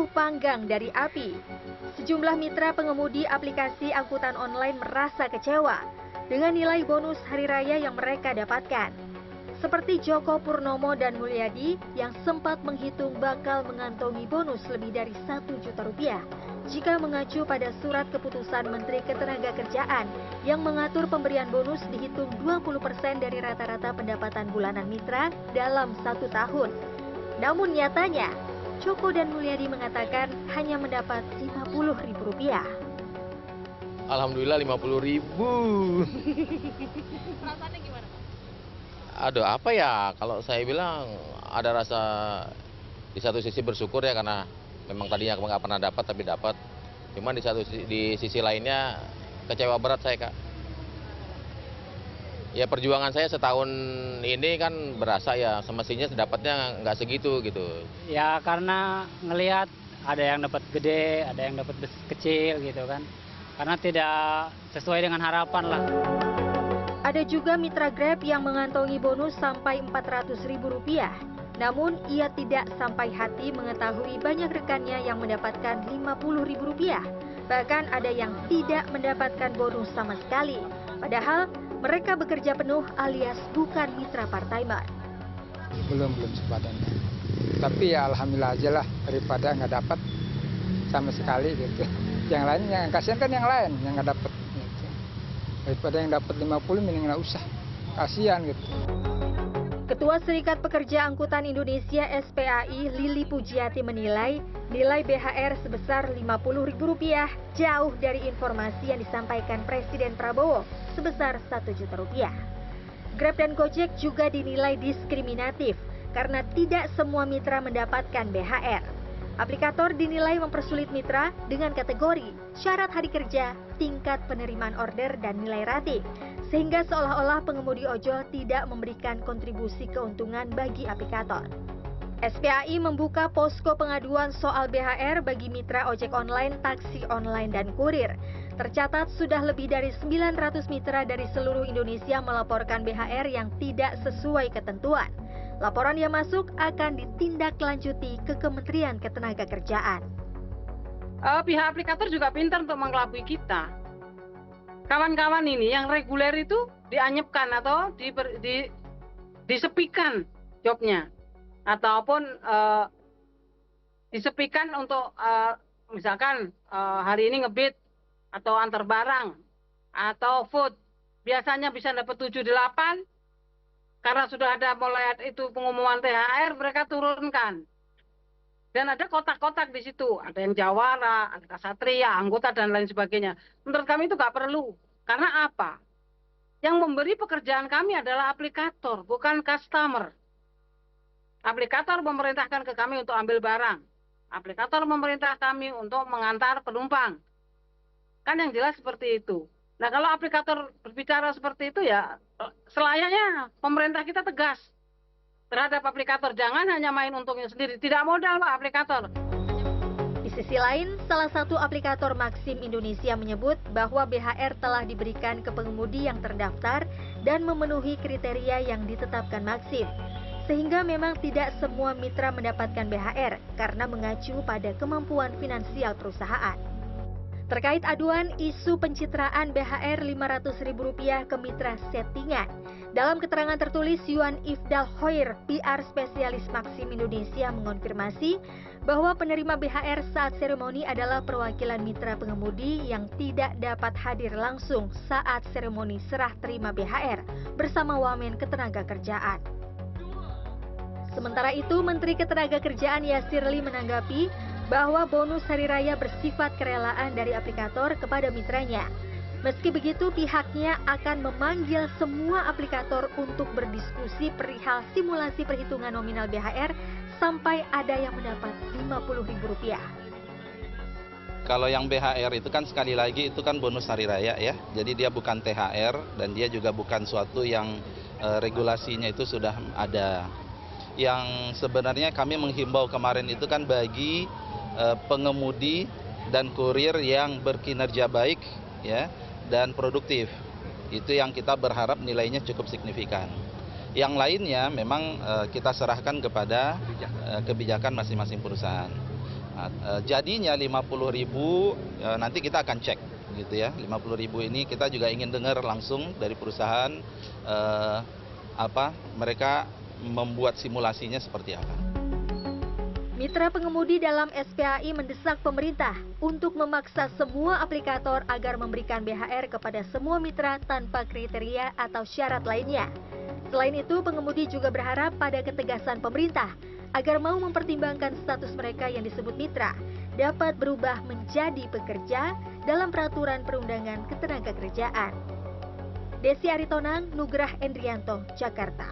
ibu panggang dari api. Sejumlah mitra pengemudi aplikasi angkutan online merasa kecewa dengan nilai bonus hari raya yang mereka dapatkan. Seperti Joko Purnomo dan Mulyadi yang sempat menghitung bakal mengantongi bonus lebih dari 1 juta rupiah jika mengacu pada surat keputusan Menteri Ketenagakerjaan yang mengatur pemberian bonus dihitung 20% dari rata-rata pendapatan bulanan mitra dalam 1 tahun. Namun nyatanya, Joko dan Mulyadi mengatakan hanya mendapat Rp50.000. Alhamdulillah 50.000. Perasaannya gimana? Aduh, apa ya, kalau saya bilang ada rasa di satu sisi bersyukur ya, karena memang tadinya nggak pernah dapat tapi dapat. Cuman di sisi lainnya kecewa berat saya, Kak. Ya perjuangan saya setahun ini kan berasa ya, semestinya dapatnya nggak segitu gitu. Ya karena ngelihat ada yang dapat gede, ada yang dapat kecil gitu kan. Karena tidak sesuai dengan harapan lah. Ada juga mitra Grab yang mengantongi bonus sampai Rp400.000. Namun ia tidak sampai hati mengetahui banyak rekannya yang mendapatkan Rp50.000. Bahkan ada yang tidak mendapatkan bonus sama sekali. Padahal mereka bekerja penuh alias bukan mitra part-timer. Belum sempatannya. Tapi ya alhamdulillah aja lah daripada nggak dapat sama sekali gitu. Yang lain yang kasihan kan yang lain yang nggak dapat. Gitu. Daripada yang dapat 50 mending nggak usah. Kasihan gitu. Ketua Serikat Pekerja Angkutan Indonesia SPAI Lili Pujiati menilai nilai BHR sebesar Rp50.000 jauh dari informasi yang disampaikan Presiden Prabowo sebesar Rp1 juta. Grab dan Gojek juga dinilai diskriminatif karena tidak semua mitra mendapatkan BHR. Aplikator dinilai mempersulit mitra dengan kategori syarat hari kerja, tingkat penerimaan order, dan nilai rating. Sehingga seolah-olah pengemudi ojol tidak memberikan kontribusi keuntungan bagi aplikator. SPAI membuka posko pengaduan soal BHR bagi mitra ojek online, taksi online, dan kurir. Tercatat sudah lebih dari 900 mitra dari seluruh Indonesia melaporkan BHR yang tidak sesuai ketentuan. Laporan yang masuk akan ditindaklanjuti ke Kementerian Ketenagakerjaan. Pihak aplikator juga pintar untuk mengelabui kita. Kawan-kawan ini yang reguler itu dianyepkan atau disepikan jobnya. Ataupun disepikan untuk misalkan hari ini ngebit atau antar barang atau food. Biasanya bisa dapat 7-8. Karena sudah ada mulai itu pengumuman THR, mereka turunkan. Dan ada kotak-kotak di situ. Ada yang jawara, ada kasatria, anggota, dan lain sebagainya. Menurut kami itu nggak perlu. Karena apa? Yang memberi pekerjaan kami adalah aplikator, bukan customer. Aplikator memerintahkan ke kami untuk ambil barang. Aplikator memerintah kami untuk mengantar penumpang. Kan yang jelas seperti itu. Nah kalau aplikator berbicara seperti itu ya selayaknya pemerintah kita tegas terhadap aplikator. Jangan hanya main untungnya sendiri. Tidak modal Pak aplikator. Di sisi lain, salah satu aplikator Maxim Indonesia menyebut bahwa BHR telah diberikan ke pengemudi yang terdaftar dan memenuhi kriteria yang ditetapkan Maxim. Sehingga memang tidak semua mitra mendapatkan BHR karena mengacu pada kemampuan finansial perusahaan. Terkait aduan isu pencitraan BHR Rp500.000 ke mitra settingan, dalam keterangan tertulis Yuan Ifdal Hoir, PR spesialis Maxim Indonesia mengonfirmasi bahwa penerima BHR saat seremoni adalah perwakilan mitra pengemudi yang tidak dapat hadir langsung saat seremoni serah terima BHR bersama Wamen Ketenagakerjaan. Sementara itu, Menteri Ketenagakerjaan Yasirli menanggapi bahwa bonus hari raya bersifat kerelaan dari aplikator kepada mitranya. Meski begitu, pihaknya akan memanggil semua aplikator untuk berdiskusi perihal simulasi perhitungan nominal BHR sampai ada yang mendapat Rp50.000. Kalau yang BHR itu kan sekali lagi itu kan bonus hari raya ya. Jadi dia bukan THR dan dia juga bukan suatu yang regulasinya itu sudah ada. Yang sebenarnya kami menghimbau kemarin itu kan bagi pengemudi dan kurir yang berkinerja baik ya dan produktif. Itu yang kita berharap nilainya cukup signifikan. Yang lainnya memang kita serahkan kepada kebijakan masing-masing perusahaan. Nah, jadinya 50.000 nanti kita akan cek gitu ya. 50.000 ini kita juga ingin dengar langsung dari perusahaan mereka membuat simulasinya seperti apa. Mitra pengemudi dalam SPAI mendesak pemerintah untuk memaksa semua aplikator agar memberikan BHR kepada semua mitra tanpa kriteria atau syarat lainnya. Selain itu, pengemudi juga berharap pada ketegasan pemerintah agar mau mempertimbangkan status mereka yang disebut mitra dapat berubah menjadi pekerja dalam peraturan perundangan ketenagakerjaan. Desi Aritonang, Nugrah Endrianto, Jakarta.